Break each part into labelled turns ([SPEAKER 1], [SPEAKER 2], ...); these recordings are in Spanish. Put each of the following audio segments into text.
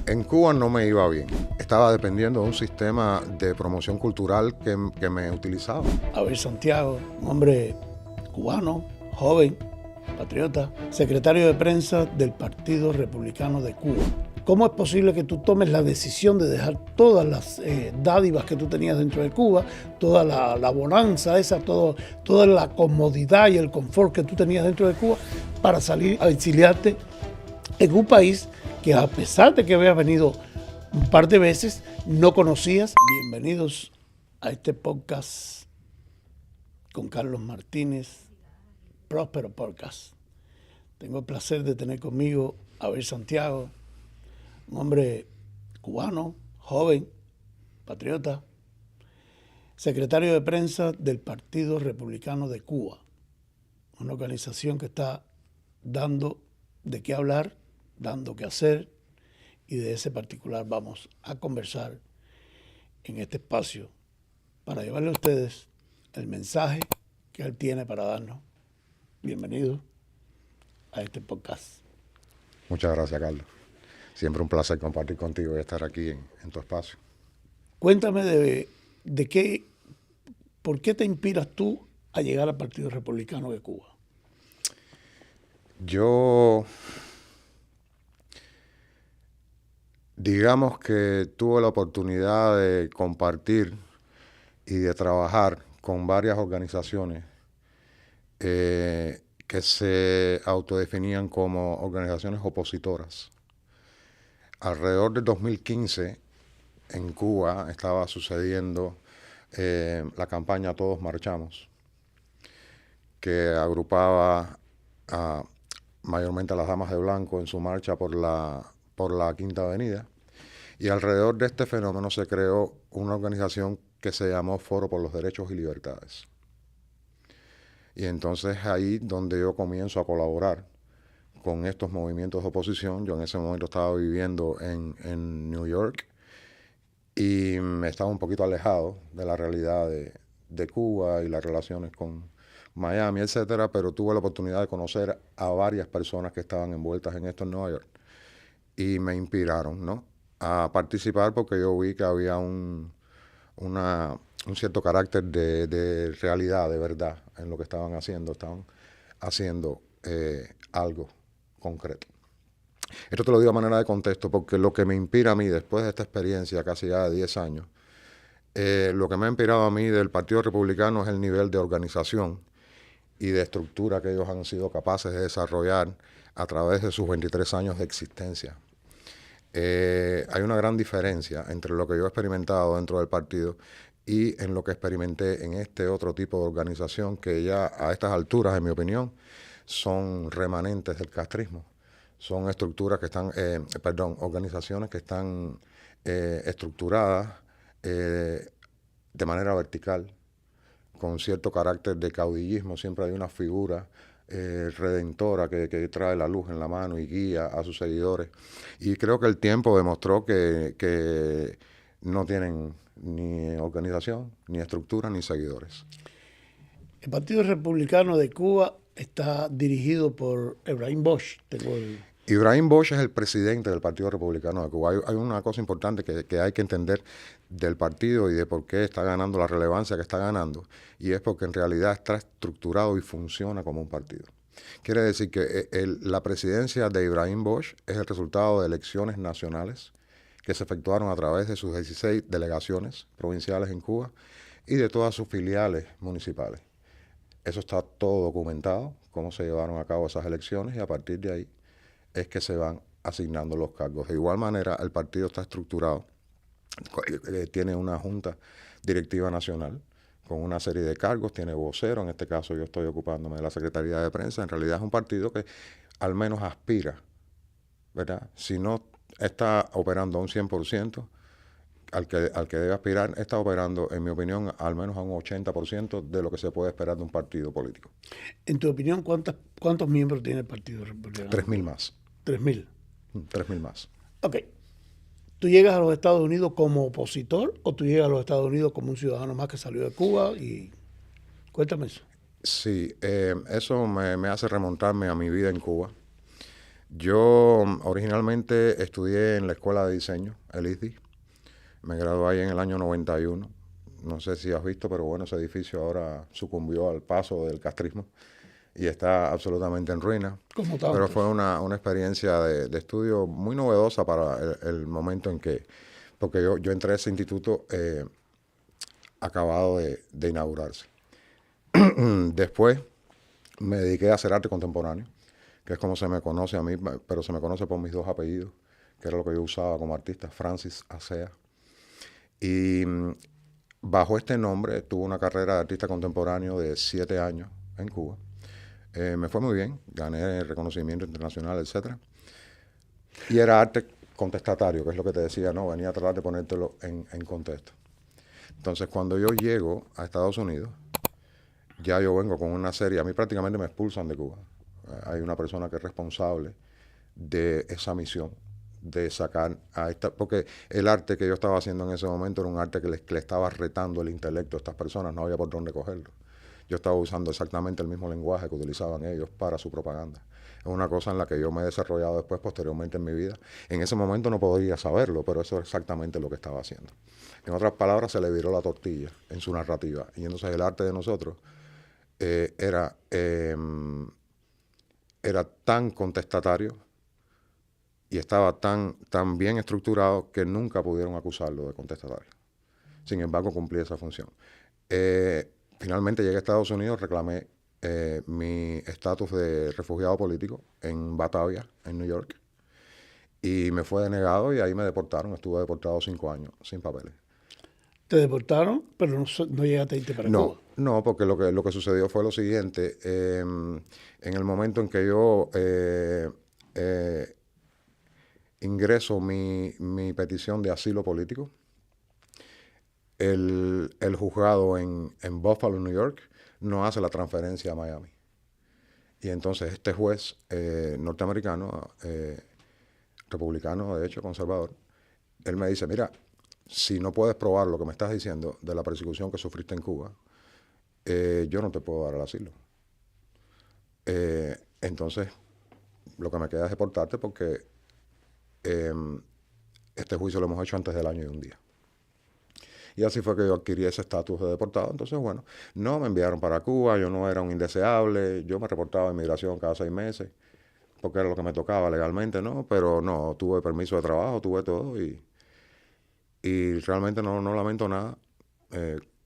[SPEAKER 1] En Cuba no me iba bien. Estaba dependiendo de un sistema de promoción cultural que me utilizaba.
[SPEAKER 2] Abel Santiago, un hombre cubano, joven, patriota, secretario de prensa del Partido Republicano de Cuba. ¿Cómo es posible que tú tomes la decisión de dejar todas las dádivas que tú tenías dentro de Cuba, toda la bonanza esa, toda la comodidad y el confort que tú tenías dentro de Cuba para salir a exiliarte en un país que, a pesar de que habías venido un par de veces, no conocías? Bienvenidos a este podcast con Carlos Martínez, Próspero Podcast. Tengo el placer de tener conmigo a Abel Santiago, un hombre cubano, joven, patriota, secretario de prensa del Partido Republicano de Cuba, una organización que está dando de qué hablar, dando qué hacer, y de ese particular vamos a conversar en este espacio para llevarle a ustedes el mensaje que él tiene para darnos. Bienvenido a este podcast.
[SPEAKER 1] Muchas gracias, Carlos. Siempre un placer compartir contigo y estar aquí en tu espacio.
[SPEAKER 2] Cuéntame de qué, por qué te inspiras tú a llegar al Partido Republicano de Cuba.
[SPEAKER 1] Yo, digamos que tuve la oportunidad de compartir y de trabajar con varias organizaciones que se autodefinían como organizaciones opositoras. Alrededor del 2015, en Cuba estaba sucediendo la campaña Todos Marchamos, que agrupaba mayormente a las damas de blanco en su marcha por la Quinta Avenida. Y alrededor de este fenómeno se creó una organización que se llamó Foro por los Derechos y Libertades. Y entonces ahí donde yo comienzo a colaborar con estos movimientos de oposición. Yo en ese momento estaba viviendo en New York y me estaba un poquito alejado de la realidad de Cuba y las relaciones con Miami, etcétera, pero tuve la oportunidad de conocer a varias personas que estaban envueltas en esto en Nueva York y me inspiraron, ¿no?, a participar porque yo vi que había un cierto carácter de realidad, de verdad, en lo que estaban haciendo. Estaban haciendo algo concreto. Esto te lo digo a manera de contexto porque lo que me inspira a mí después de esta experiencia casi ya de 10 años, lo que me ha inspirado a mí del Partido Republicano es el nivel de organización y de estructura que ellos han sido capaces de desarrollar a través de sus 23 años de existencia. Hay una gran diferencia entre lo que yo he experimentado dentro del partido y en lo que experimenté en este otro tipo de organización que ya a estas alturas, en mi opinión, son remanentes del castrismo. Son estructuras que están, organizaciones que están estructuradas de manera vertical, con cierto carácter de caudillismo. Siempre hay una figura redentora que trae la luz en la mano y guía a sus seguidores. Y creo que el tiempo demostró que no tienen ni organización, ni estructura, ni seguidores.
[SPEAKER 2] El Partido Republicano de Cuba está dirigido por Ebrahim Bush.
[SPEAKER 1] Ibrahim Bush es el presidente del Partido Republicano de Cuba. Hay una cosa importante que hay que entender del partido y de por qué está ganando la relevancia que está ganando, y es porque en realidad está estructurado y funciona como un partido. Quiere decir que la presidencia de Ibrahim Bush es el resultado de elecciones nacionales que se efectuaron a través de sus 16 delegaciones provinciales en Cuba y de todas sus filiales municipales. Eso está todo documentado, cómo se llevaron a cabo esas elecciones, y a partir de ahí es que se van asignando los cargos. De igual manera, el partido está estructurado, tiene una junta directiva nacional con una serie de cargos, tiene vocero. En este caso yo estoy ocupándome de la Secretaría de Prensa. En realidad es un partido que al menos aspira, ¿verdad? Si no está operando a un 100%, al que debe aspirar, está operando, en mi opinión, al menos a un 80% de lo que se puede esperar de un partido político.
[SPEAKER 2] En tu opinión, ¿cuántos miembros tiene el Partido Republicano?
[SPEAKER 1] 3.000 más.
[SPEAKER 2] 3.000.
[SPEAKER 1] 3.000 más.
[SPEAKER 2] Ok. ¿Tú llegas a los Estados Unidos como opositor o tú llegas a los Estados Unidos como un ciudadano más que salió de Cuba? Y cuéntame eso.
[SPEAKER 1] Sí, eso me hace remontarme a mi vida en Cuba. Yo originalmente estudié en la Escuela de Diseño, el ISDI. Me gradué ahí en el año 91. No sé si has visto, pero bueno, ese edificio ahora sucumbió al paso del castrismo y está absolutamente en ruina.
[SPEAKER 2] Como
[SPEAKER 1] Pero
[SPEAKER 2] tantos.
[SPEAKER 1] fue una experiencia de estudio muy novedosa para el momento en que, porque yo entré a ese instituto acabado de inaugurarse. Después me dediqué a hacer arte contemporáneo, que es como se me conoce a mí, pero se me conoce por mis dos apellidos, que era lo que yo usaba como artista, Francis Acea. Y bajo este nombre tuve una carrera de artista contemporáneo de 7 años en Cuba. Me fue muy bien, gané reconocimiento internacional, etcétera. Y era arte contestatario, que es lo que te decía, ¿no? Venía a tratar de ponértelo en contexto. Entonces, cuando yo llego a Estados Unidos, ya yo vengo con una serie, a mí prácticamente me expulsan de Cuba. Hay una persona que es responsable de esa misión, de sacar a esta, porque el arte que yo estaba haciendo en ese momento era un arte que le estaba retando el intelecto a estas personas, no había por dónde cogerlo. Yo estaba usando exactamente el mismo lenguaje que utilizaban ellos para su propaganda. Es una cosa en la que yo me he desarrollado después, posteriormente en mi vida. En ese momento no podría saberlo, pero eso es exactamente lo que estaba haciendo. En otras palabras, se le viró la tortilla en su narrativa. Y entonces el arte de nosotros era tan contestatario y estaba tan bien estructurado que nunca pudieron acusarlo de contestatario. Sin embargo, cumplí esa función. Finalmente llegué a Estados Unidos, reclamé mi estatus de refugiado político en Batavia, en New York, y me fue denegado y ahí me deportaron. Estuve deportado 5 años, sin papeles.
[SPEAKER 2] Te deportaron, pero no llegaste a irte para Cuba.
[SPEAKER 1] No, porque lo que sucedió fue lo siguiente. En el momento en que yo ingreso mi petición de asilo político, el juzgado en Buffalo, New York, no hace la transferencia a Miami. Y entonces este juez norteamericano, republicano, de hecho, conservador, él me dice, mira, si no puedes probar lo que me estás diciendo de la persecución que sufriste en Cuba, yo no te puedo dar el asilo. Entonces, lo que me queda es deportarte porque este juicio lo hemos hecho antes del año y un día. Y así fue que yo adquirí ese estatus de deportado. Entonces, bueno, no me enviaron para Cuba, yo no era un indeseable, yo me reportaba a inmigración cada 6 meses, porque era lo que me tocaba legalmente, ¿no? Pero no, tuve permiso de trabajo, tuve todo y realmente no lamento nada.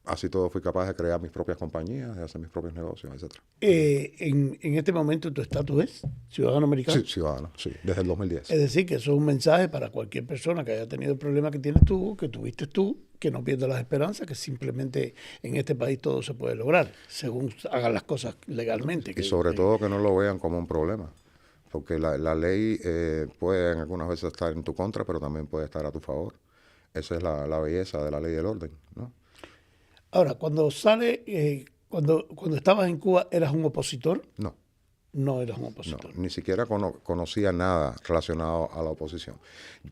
[SPEAKER 1] Así todo fui capaz de crear mis propias compañías, de hacer mis propios negocios, etc.
[SPEAKER 2] En este momento tu estatus es ciudadano americano.
[SPEAKER 1] Sí, ciudadano, sí, desde el 2010.
[SPEAKER 2] Es decir, que eso es un mensaje para cualquier persona que haya tenido el problema que tienes tú, que tuviste tú, que no pierda las esperanzas, que simplemente en este país todo se puede lograr, según hagan las cosas legalmente.
[SPEAKER 1] Y sobre todo que no lo vean como un problema, porque la ley puede en algunas veces estar en tu contra, pero también puede estar a tu favor. Esa es la belleza de la ley del orden, ¿no?
[SPEAKER 2] Ahora, cuando cuando estabas en Cuba, ¿eras un opositor?
[SPEAKER 1] No,
[SPEAKER 2] No eras un
[SPEAKER 1] no,
[SPEAKER 2] opositor.
[SPEAKER 1] ni siquiera conocía nada relacionado a la oposición,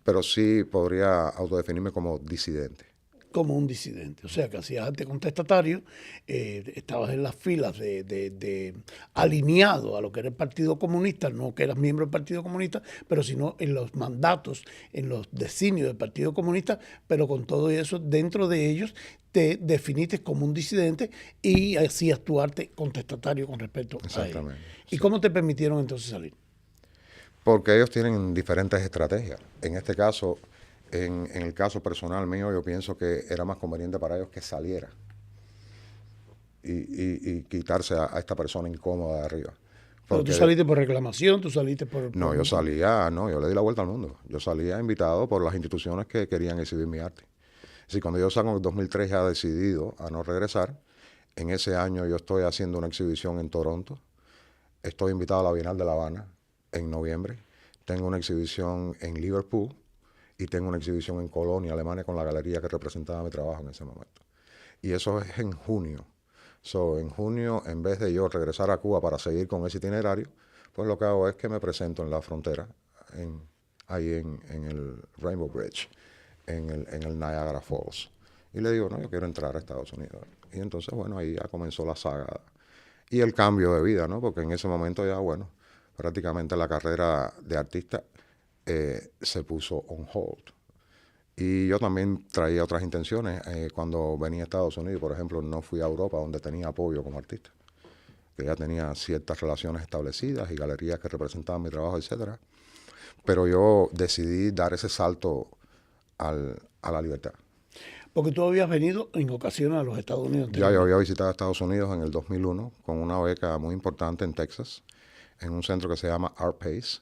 [SPEAKER 1] pero sí podría autodefinirme como disidente.
[SPEAKER 2] Como un disidente. O sea, que hacías arte contestatario, estabas en las filas alineado a lo que era el Partido Comunista, no que eras miembro del Partido Comunista, pero sino en los mandatos, en los designios del Partido Comunista, pero con todo eso, dentro de ellos te definiste como un disidente y hacías tu arte contestatario con respecto a ello.
[SPEAKER 1] Exactamente.
[SPEAKER 2] ¿Y
[SPEAKER 1] Sí.
[SPEAKER 2] cómo te permitieron entonces salir?
[SPEAKER 1] Porque ellos tienen diferentes estrategias. En este caso, en el caso personal mío, yo pienso que era más conveniente para ellos que saliera y quitarse a esta persona incómoda de arriba.
[SPEAKER 2] Pero tú saliste por reclamación, tú saliste
[SPEAKER 1] No, yo le di la vuelta al mundo. Yo salía invitado por las instituciones que querían exhibir mi arte. Así cuando yo salgo en el 2003 ya decidido a no regresar, en ese año yo estoy haciendo una exhibición en Toronto, estoy invitado a la Bienal de La Habana en noviembre, tengo una exhibición en Liverpool y tengo una exhibición en Colonia, Alemania, con la galería que representaba mi trabajo en ese momento. Y eso es en junio. En junio, en vez de yo regresar a Cuba para seguir con ese itinerario, pues lo que hago es que me presento en la frontera, ahí en el Rainbow Bridge, en el Niagara Falls. Y le digo, no, yo quiero entrar a Estados Unidos. Y entonces, bueno, ahí ya comenzó la saga y el cambio de vida, ¿no? Porque en ese momento ya, bueno, prácticamente la carrera de artista se puso on hold. Y yo también traía otras intenciones. Cuando venía a Estados Unidos, por ejemplo, no fui a Europa, donde tenía apoyo como artista, que ya tenía ciertas relaciones establecidas y galerías que representaban mi trabajo, etcétera. Pero yo decidí dar ese salto a la libertad.
[SPEAKER 2] Porque tú habías venido en ocasiones a los Estados Unidos.
[SPEAKER 1] Ya yo había visitado Estados Unidos en el 2001 con una beca muy importante en Texas, en un centro que se llama ArtPace,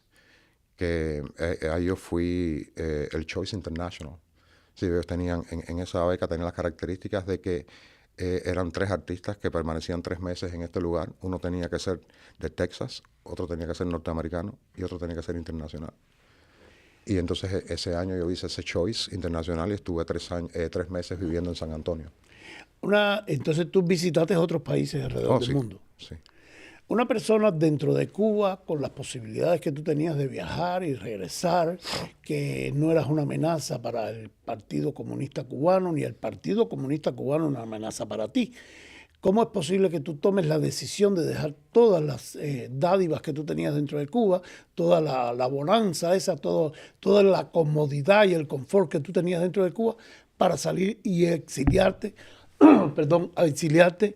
[SPEAKER 1] que ahí yo fui el Choice International. Sí, ellos tenían, en esa beca tenían las características de que eran 3 artistas que permanecían 3 meses en este lugar. Uno tenía que ser de Texas, otro tenía que ser norteamericano y otro tenía que ser internacional. Y entonces ese año yo hice ese Choice Internacional y estuve 3 meses viviendo en San Antonio.
[SPEAKER 2] Entonces tú visitaste otros países alrededor del mundo.
[SPEAKER 1] Sí.
[SPEAKER 2] Una persona dentro de Cuba, con las posibilidades que tú tenías de viajar y regresar, que no eras una amenaza para el Partido Comunista Cubano, ni el Partido Comunista Cubano una amenaza para ti. ¿Cómo es posible que tú tomes la decisión de dejar todas las dádivas que tú tenías dentro de Cuba, toda la bonanza esa, toda la comodidad y el confort que tú tenías dentro de Cuba, para salir y exiliarte, exiliarte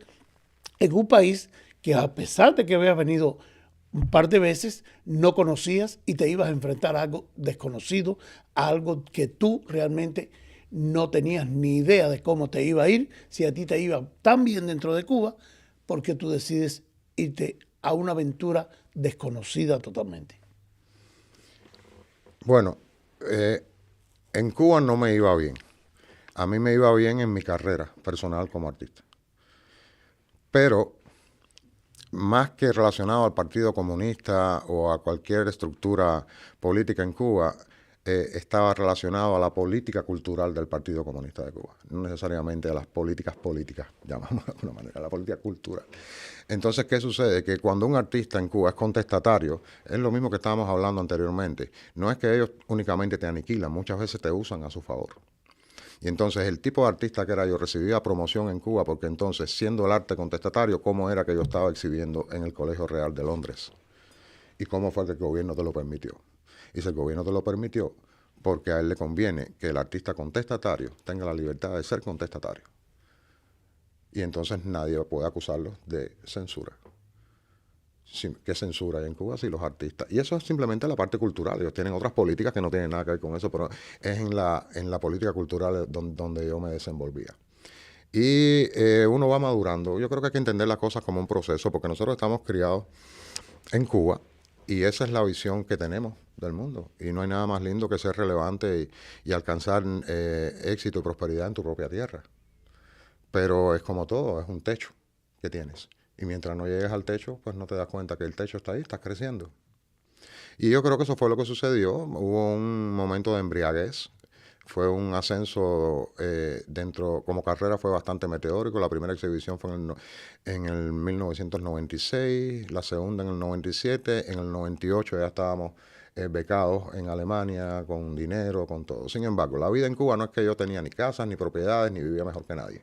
[SPEAKER 2] en un país que, a pesar de que habías venido un par de veces, no conocías y te ibas a enfrentar a algo desconocido, a algo que tú realmente no tenías ni idea de cómo te iba a ir, si a ti te iba tan bien dentro de Cuba, porque tú decides irte a una aventura desconocida totalmente?
[SPEAKER 1] Bueno, en Cuba no me iba bien. A mí me iba bien en mi carrera personal como artista. Pero más que relacionado al Partido Comunista o a cualquier estructura política en Cuba, estaba relacionado a la política cultural del Partido Comunista de Cuba, no necesariamente a las políticas, llamamos de alguna manera, a la política cultural. Entonces, ¿qué sucede? Que cuando un artista en Cuba es contestatario, es lo mismo que estábamos hablando anteriormente. No es que ellos únicamente te aniquilan, muchas veces te usan a su favor. Y entonces el tipo de artista que era yo recibía promoción en Cuba porque entonces, siendo el arte contestatario, ¿cómo era que yo estaba exhibiendo en el Colegio Real de Londres? ¿Y cómo fue que el gobierno te lo permitió? Y si el gobierno te lo permitió, porque a él le conviene que el artista contestatario tenga la libertad de ser contestatario. Y entonces nadie puede acusarlo de censura. ¿Qué censura hay en Cuba? Sí, los artistas. Y eso es simplemente la parte cultural. Ellos tienen otras políticas que no tienen nada que ver con eso, pero es en la política cultural donde yo me desenvolvía. Y uno va madurando. Yo creo que hay que entender las cosas como un proceso, porque nosotros estamos criados en Cuba y esa es la visión que tenemos del mundo. Y no hay nada más lindo que ser relevante y alcanzar éxito y prosperidad en tu propia tierra. Pero es como todo, es un techo que tienes. Y mientras no llegues al techo, pues no te das cuenta que el techo está ahí, estás creciendo. Y yo creo que eso fue lo que sucedió. Hubo un momento de embriaguez. Fue un ascenso como carrera fue bastante meteórico. La primera exhibición fue en el 1996, la segunda en el 97, en el 98 ya estábamos becados en Alemania, con dinero, con todo. Sin embargo, la vida en Cuba no es que yo tenía ni casas, ni propiedades, ni vivía mejor que nadie.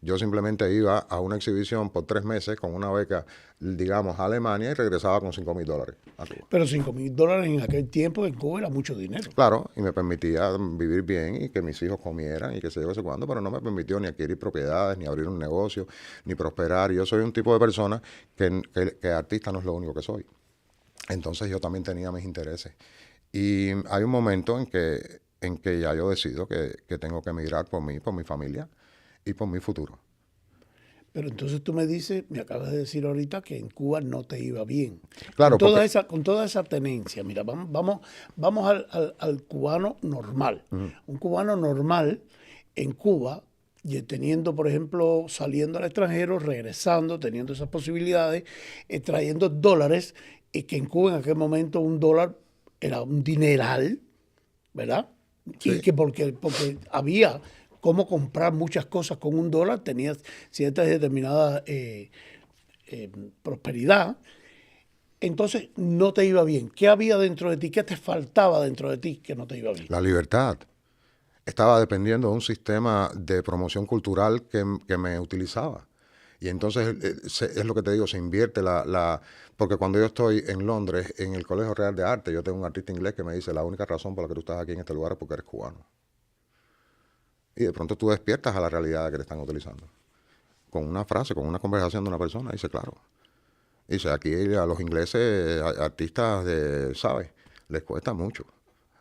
[SPEAKER 1] Yo simplemente iba a una exhibición por 3 meses con una beca, digamos, a Alemania y regresaba con $5,000 a Cuba.
[SPEAKER 2] Pero $5,000 en aquel tiempo en Cuba era mucho dinero.
[SPEAKER 1] Claro, y me permitía vivir bien y que mis hijos comieran y que se yo, qué sé cuándo, pero no me permitió ni adquirir propiedades, ni abrir un negocio, ni prosperar. Y yo soy un tipo de persona que artista no es lo único que soy. Entonces yo también tenía mis intereses. Y hay un momento en que ya yo decido que tengo que emigrar por mí, por mi familia y por mi futuro.
[SPEAKER 2] Pero entonces tú me acabas de decir ahorita que en Cuba no te iba bien.
[SPEAKER 1] Claro,
[SPEAKER 2] con toda esa tenencia, mira, vamos al cubano normal. Un cubano normal en Cuba, teniendo, por ejemplo, saliendo al extranjero, regresando, teniendo esas posibilidades, trayendo dólares, y que en Cuba en aquel momento un dólar era un dineral, ¿verdad? Sí. Y que porque había cómo comprar muchas cosas con un dólar, tenías cierta determinada prosperidad, entonces no te iba bien. ¿Qué había dentro de ti? ¿Qué te faltaba dentro de ti que no te iba bien?
[SPEAKER 1] La libertad. Estaba dependiendo de un sistema de promoción cultural que me utilizaba. Y entonces, es lo que te digo, se invierte porque cuando yo estoy en Londres, en el Colegio Real de Arte, yo tengo un artista inglés que me dice, la única razón por la que tú estás aquí en este lugar es porque eres cubano. Y de pronto tú despiertas a la realidad que te están utilizando. Con una frase, con una conversación de una persona, dice, claro. Dice, aquí a los ingleses, artistas, ¿sabes? Les cuesta mucho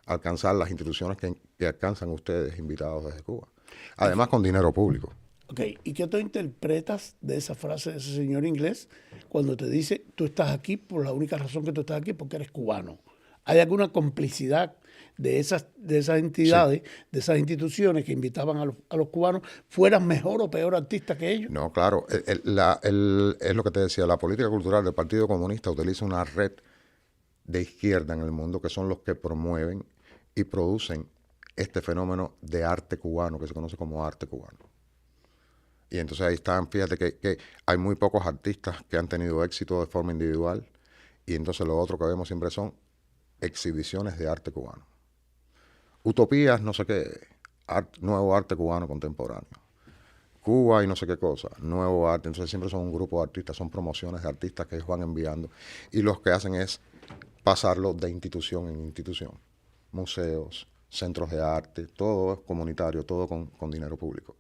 [SPEAKER 1] alcanzar las instituciones que alcanzan ustedes invitados desde Cuba. Además, con dinero público.
[SPEAKER 2] Ok, ¿y qué tú interpretas de esa frase de ese señor inglés cuando te dice, tú estás aquí por la única razón que tú estás aquí porque eres cubano? ¿Hay alguna complicidad de esas entidades,
[SPEAKER 1] Sí.
[SPEAKER 2] de esas instituciones que invitaban a los cubanos, fueran mejor o peor artistas que ellos?
[SPEAKER 1] No, claro. Es lo que te decía, la política cultural del Partido Comunista utiliza una red de izquierda en el mundo que son los que promueven y producen este fenómeno de arte cubano que se conoce como arte cubano. Y entonces ahí están, fíjate que hay muy pocos artistas que han tenido éxito de forma individual y entonces lo otro que vemos siempre son exhibiciones de arte cubano. Utopías, no sé qué, nuevo arte cubano contemporáneo. Cuba y no sé qué cosa, nuevo arte. Entonces siempre son un grupo de artistas, son promociones de artistas que ellos van enviando y los que hacen es pasarlo de institución en institución. Museos, centros de arte, todo es comunitario, todo con dinero público.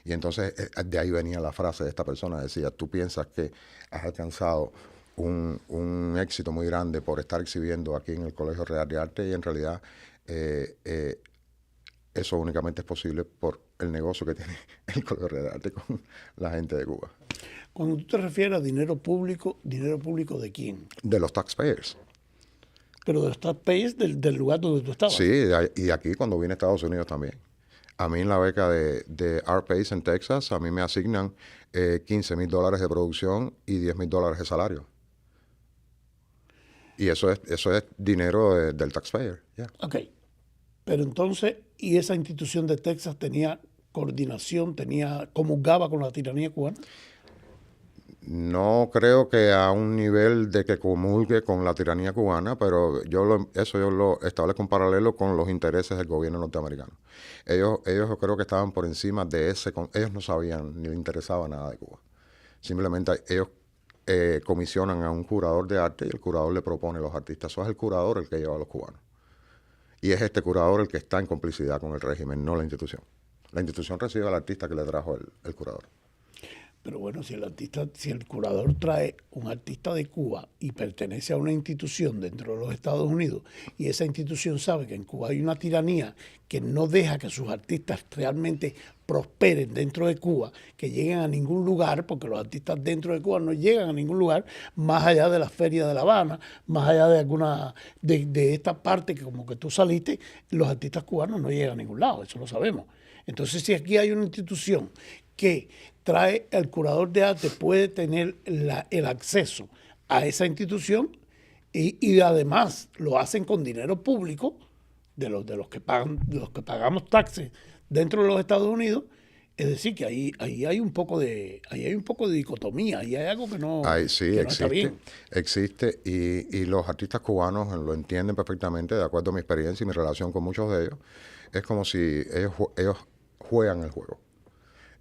[SPEAKER 1] Y entonces de ahí venía la frase de esta persona, decía, tú piensas que has alcanzado un éxito muy grande por estar exhibiendo aquí en el Colegio Real de Arte y en realidad eso únicamente es posible por el negocio que tiene el Colegio Real de Arte con la gente de Cuba.
[SPEAKER 2] Cuando tú te refieres a dinero público ¿de quién?
[SPEAKER 1] De los taxpayers.
[SPEAKER 2] Pero de los taxpayers del lugar donde tú estabas.
[SPEAKER 1] Sí, y aquí cuando vine a Estados Unidos también. A mí en la beca de ArtPace en Texas, a mí me asignan $15,000 de producción y $10,000 de salario. Y eso es dinero del taxpayer. Yeah.
[SPEAKER 2] Ok, pero entonces, ¿y esa institución de Texas tenía coordinación, comulgaba con la tiranía cubana?
[SPEAKER 1] No creo que a un nivel de que comulgue con la tiranía cubana, pero yo lo establezco en paralelo con los intereses del gobierno norteamericano. Ellos yo creo que estaban por encima de ellos no sabían ni les interesaba nada de Cuba. Simplemente ellos comisionan a un curador de arte y el curador le propone a los artistas. Eso es el curador el que lleva a los cubanos. Y es este curador el que está en complicidad con el régimen, no la institución. La institución recibe al artista que le trajo el curador.
[SPEAKER 2] Pero bueno, si el curador trae un artista de Cuba y pertenece a una institución dentro de los Estados Unidos y esa institución sabe que en Cuba hay una tiranía que no deja que sus artistas realmente prosperen dentro de Cuba, que lleguen a ningún lugar, porque los artistas dentro de Cuba no llegan a ningún lugar más allá de las ferias de La Habana, más allá de alguna de esta parte que como que tú saliste, los artistas cubanos no llegan a ningún lado, eso lo sabemos. Entonces, si aquí hay una institución que trae el curador de arte, puede tener el acceso a esa institución y además lo hacen con dinero público de los que pagamos taxes dentro de los Estados Unidos. Es decir, que ahí hay un poco de dicotomía, ahí hay algo que no,
[SPEAKER 1] Sí,
[SPEAKER 2] que no está bien.
[SPEAKER 1] Existe y los artistas cubanos lo entienden perfectamente, de acuerdo a mi experiencia y mi relación con muchos de ellos. Es como si ellos juegan el juego.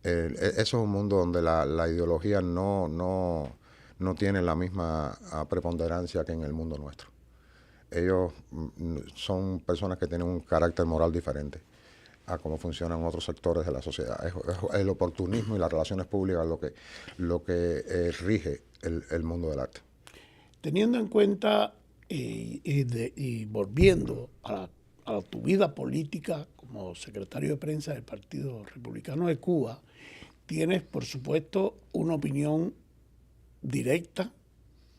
[SPEAKER 1] Eso es un mundo donde la ideología no tiene la misma preponderancia que en el mundo nuestro. Ellos son personas que tienen un carácter moral diferente a cómo funcionan otros sectores de la sociedad. Es el oportunismo y las relaciones públicas lo que rige el mundo del arte.
[SPEAKER 2] Teniendo en cuenta y volviendo a tu vida política como secretario de prensa del Partido Republicano de Cuba, tienes, por supuesto, una opinión directa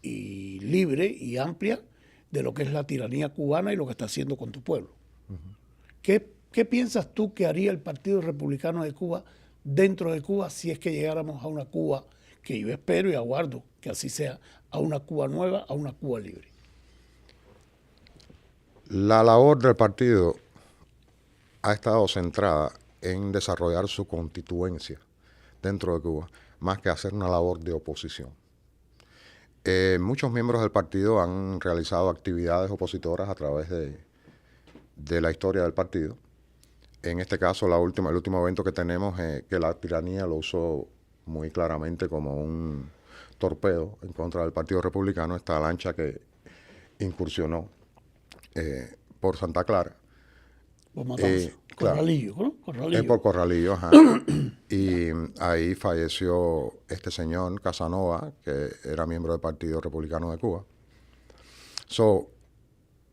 [SPEAKER 2] y libre y amplia de lo que es la tiranía cubana y lo que está haciendo con tu pueblo. ¿Qué piensas tú que haría el Partido Republicano de Cuba dentro de Cuba si es que llegáramos a una Cuba, que yo espero y aguardo que así sea, a una Cuba nueva, a una Cuba libre?
[SPEAKER 1] La labor del partido ha estado centrada en desarrollar su constituencia dentro de Cuba, más que hacer una labor de oposición. Muchos miembros del partido han realizado actividades opositoras a través de la historia del partido. En este caso, el último evento que tenemos, que la tiranía lo usó muy claramente como un torpedo en contra del Partido Republicano, esta lancha que incursionó por Santa Clara.
[SPEAKER 2] Por Matanza.
[SPEAKER 1] Claro,
[SPEAKER 2] Corralillo, ¿no? Corralillo.
[SPEAKER 1] por Corralillo, ajá. Y ahí falleció este señor Casanova, que era miembro del Partido Republicano de Cuba.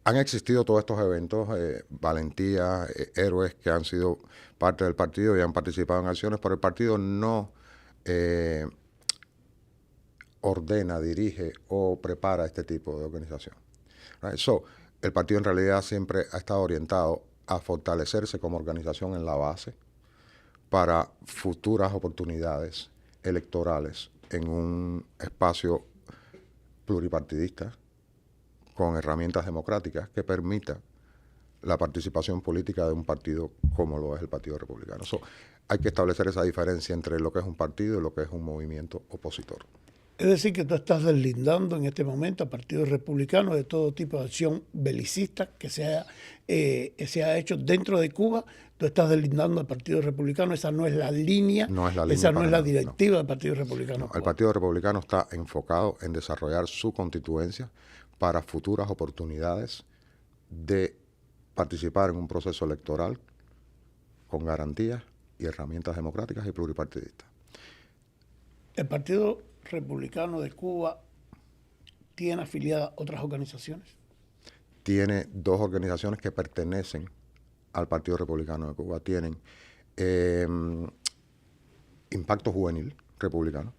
[SPEAKER 1] Han existido todos estos eventos, valentías, héroes que han sido parte del partido y han participado en acciones, pero el partido no ordena, dirige o prepara este tipo de organización. Right? El partido en realidad siempre ha estado orientado a fortalecerse como organización en la base para futuras oportunidades electorales en un espacio pluripartidista con herramientas democráticas que permita la participación política de un partido como lo es el Partido Republicano. Hay que establecer esa diferencia entre lo que es un partido y lo que es un movimiento opositor.
[SPEAKER 2] Es decir, que tú estás deslindando en este momento al Partido Republicano de todo tipo de acción belicista que se ha hecho dentro de Cuba. Tú estás deslindando al Partido Republicano. Esa no es la línea, esa no es la directiva del Partido Republicano.
[SPEAKER 1] El Partido Republicano está enfocado en desarrollar su constituencia para futuras oportunidades de participar en un proceso electoral con garantías y herramientas democráticas y pluripartidistas.
[SPEAKER 2] El Partido Republicano de Cuba tiene afiliadas otras organizaciones.
[SPEAKER 1] Tiene dos organizaciones que pertenecen al Partido Republicano de Cuba. Tienen Impacto Juvenil Republicano,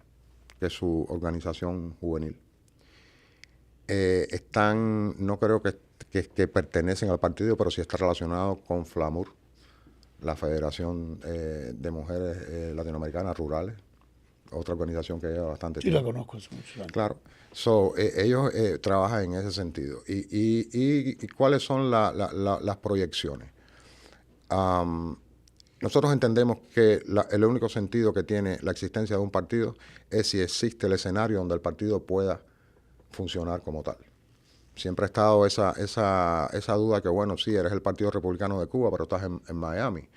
[SPEAKER 1] que es su organización juvenil. No creo que pertenecen al partido, pero sí está relacionado con FLAMUR, la Federación de Mujeres Latinoamericanas Rurales, otra organización que lleva bastante tiempo.
[SPEAKER 2] Sí, la conozco hace muchos años.
[SPEAKER 1] Claro. Ellos trabajan en ese sentido. ¿Y cuáles son las proyecciones? Nosotros entendemos que el único sentido que tiene la existencia de un partido es si existe el escenario donde el partido pueda funcionar como tal. Siempre ha estado esa duda que, bueno, sí, eres el Partido Republicano de Cuba, pero estás en Miami.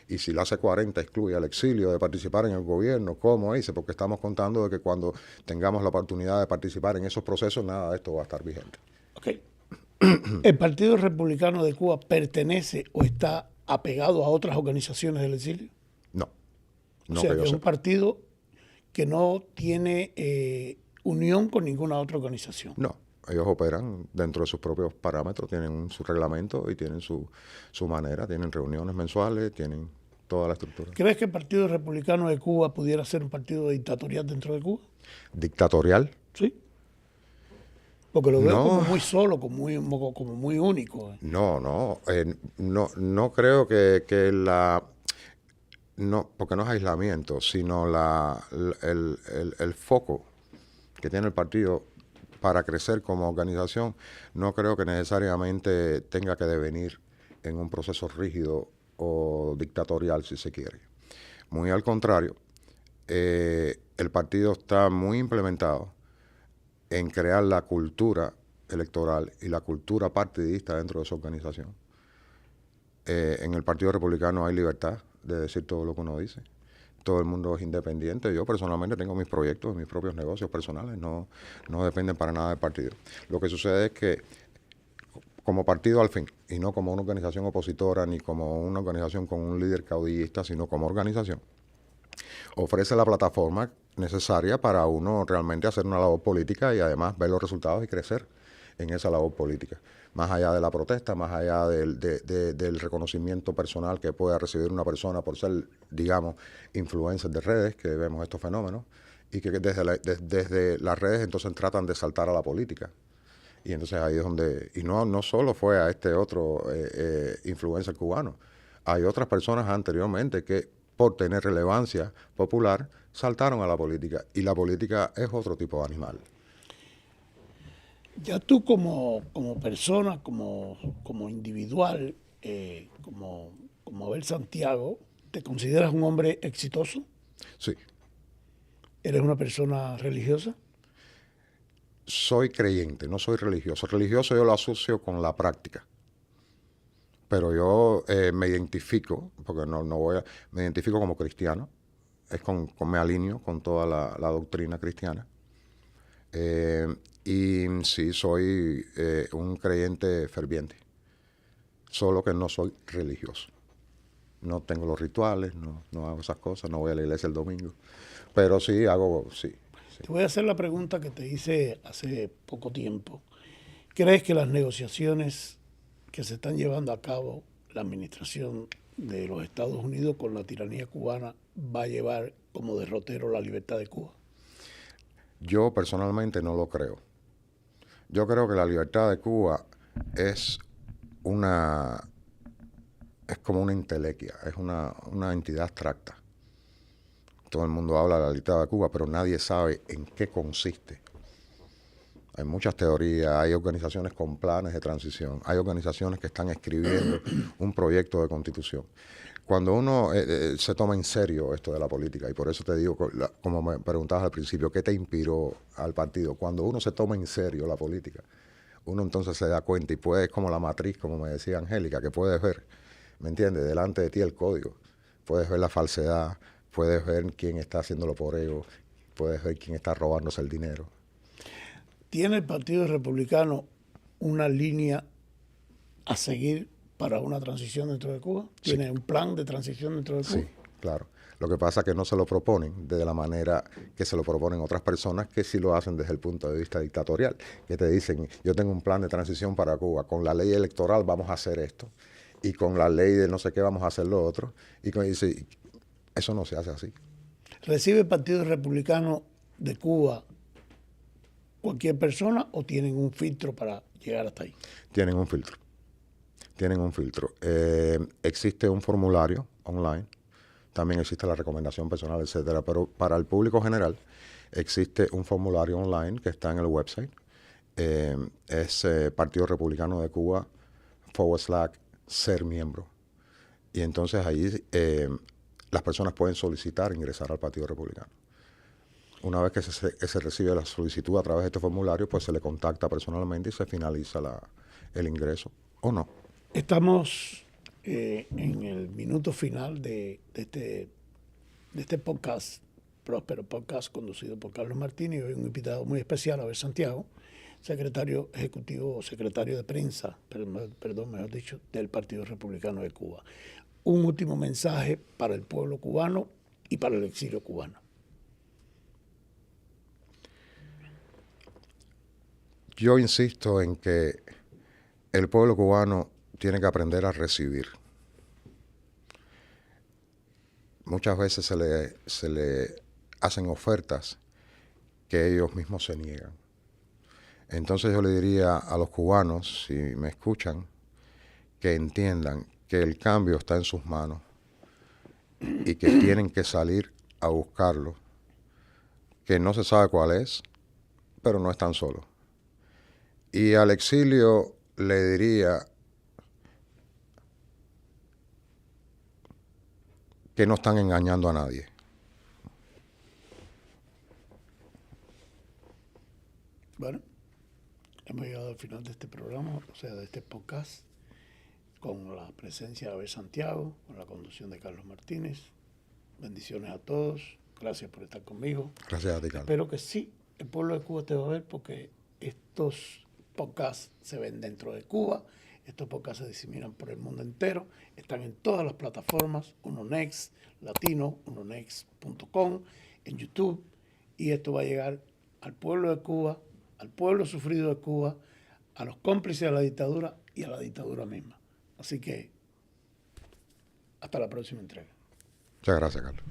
[SPEAKER 1] Y si la AC-40 excluye al exilio de participar en el gobierno, ¿cómo dice? Porque estamos contando de que cuando tengamos la oportunidad de participar en esos procesos, nada de esto va a estar vigente.
[SPEAKER 2] Ok. ¿El Partido Republicano de Cuba pertenece o está apegado a otras organizaciones del exilio?
[SPEAKER 1] No.
[SPEAKER 2] O sea, que es un partido que no tiene unión con ninguna otra organización.
[SPEAKER 1] No. Ellos operan dentro de sus propios parámetros, tienen su reglamento y tienen su manera, tienen reuniones mensuales, tienen toda la estructura.
[SPEAKER 2] ¿Crees que el Partido Republicano de Cuba pudiera ser un partido dictatorial dentro de Cuba?
[SPEAKER 1] ¿Dictatorial?
[SPEAKER 2] Sí. Porque lo veo como muy solo, como muy único.
[SPEAKER 1] No creo que no, porque no es aislamiento, sino el foco que tiene el partido para crecer como organización, no creo que necesariamente tenga que devenir en un proceso rígido o dictatorial, si se quiere. Muy al contrario, el partido está muy implementado en crear la cultura electoral y la cultura partidista dentro de su organización. En el Partido Republicano hay libertad de decir todo lo que uno dice. Todo el mundo es independiente. Yo personalmente tengo mis proyectos, mis propios negocios personales, no dependen para nada del partido. Lo que sucede es que como partido al fin, y no como una organización opositora, ni como una organización con un líder caudillista, sino como organización, ofrece la plataforma necesaria para uno realmente hacer una labor política y además ver los resultados y crecer en esa labor política. Más allá de la protesta, más allá del reconocimiento personal que pueda recibir una persona por ser, digamos, influencer de redes, que vemos estos fenómenos, y que desde las redes entonces tratan de saltar a la política. Y entonces ahí es donde, y no solo fue a este otro influencer cubano, hay otras personas anteriormente que por tener relevancia popular saltaron a la política, y la política es otro tipo de animal.
[SPEAKER 2] Ya tú como persona, como individual, como Abel Santiago, ¿te consideras un hombre exitoso?
[SPEAKER 1] Sí.
[SPEAKER 2] ¿Eres una persona religiosa?
[SPEAKER 1] Soy creyente, no soy religioso. Religioso yo lo asocio con la práctica. Pero yo me identifico, porque me identifico como cristiano, me alineo con toda la doctrina cristiana. Y sí, soy un creyente ferviente, solo que no soy religioso. No tengo los rituales, no hago esas cosas, no voy a la iglesia el domingo, pero sí hago, sí.
[SPEAKER 2] Te voy a hacer la pregunta que te hice hace poco tiempo. ¿Crees que las negociaciones que se están llevando a cabo la administración de los Estados Unidos con la tiranía cubana va a llevar como derrotero la libertad de Cuba?
[SPEAKER 1] Yo personalmente no lo creo. Yo creo que la libertad de Cuba es como una entelequia, es una entidad abstracta. Todo el mundo habla de la libertad de Cuba, pero nadie sabe en qué consiste. Hay muchas teorías, hay organizaciones con planes de transición, hay organizaciones que están escribiendo un proyecto de constitución. Cuando uno se toma en serio esto de la política, y por eso te digo, como me preguntabas al principio, ¿qué te inspiró al partido? Cuando uno se toma en serio la política, uno entonces se da cuenta y puede, como la matriz, como me decía Angélica, que puedes ver, ¿me entiendes? Delante de ti el código, puedes ver la falsedad, puedes ver quién está haciéndolo por ego, puedes ver quién está robándose el dinero.
[SPEAKER 2] ¿Tiene el Partido Republicano una línea a seguir para una transición dentro de Cuba? ¿Tiene un plan de transición dentro de Cuba?
[SPEAKER 1] Sí, claro. Lo que pasa es que no se lo proponen de la manera que se lo proponen otras personas que sí lo hacen desde el punto de vista dictatorial, que te dicen, yo tengo un plan de transición para Cuba, con la ley electoral vamos a hacer esto, y con la ley de no sé qué vamos a hacer lo otro, y dice, eso no se hace así.
[SPEAKER 2] ¿Recibe el Partido Republicano de Cuba cualquier persona o tienen un filtro para llegar hasta ahí?
[SPEAKER 1] Tienen un filtro. Existe un formulario online, también existe la recomendación personal, etcétera, pero para el público general existe un formulario online que está en el website, es Partido Republicano de Cuba /ser miembro. Y entonces ahí las personas pueden solicitar ingresar al Partido Republicano. Una vez que se recibe la solicitud a través de este formulario, pues se le contacta personalmente y se finaliza el ingreso, o no.
[SPEAKER 2] Estamos en el minuto final de este podcast, Próspero Podcast, conducido por Carlos Martínez, y hoy un invitado muy especial, Abel Santiago, secretario ejecutivo o secretario de prensa, mejor dicho, del Partido Republicano de Cuba. Un último mensaje para el pueblo cubano y para el exilio cubano.
[SPEAKER 1] Yo insisto en que el pueblo cubano tiene que aprender a recibir. Muchas veces se le hacen ofertas que ellos mismos se niegan. Entonces yo le diría a los cubanos, si me escuchan, que entiendan que el cambio está en sus manos y que tienen que salir a buscarlo, que no se sabe cuál es, pero no están solos. Y al exilio le diría que no están engañando a nadie.
[SPEAKER 2] Bueno, hemos llegado al final de este programa, o sea, de este podcast, con la presencia de Abel Santiago, con la conducción de Carlos Martínez. Bendiciones a todos. Gracias por estar conmigo.
[SPEAKER 1] Gracias a ti, Carlos.
[SPEAKER 2] Espero que sí, el pueblo de Cuba te va a ver, porque estos podcasts se ven dentro de Cuba. Estos podcasts se diseminan por el mundo entero. Están en todas las plataformas, UnoNext, Latino, unonext.com, en YouTube. Y esto va a llegar al pueblo de Cuba, al pueblo sufrido de Cuba, a los cómplices de la dictadura y a la dictadura misma. Así que hasta la próxima entrega.
[SPEAKER 1] Muchas gracias, Carlos.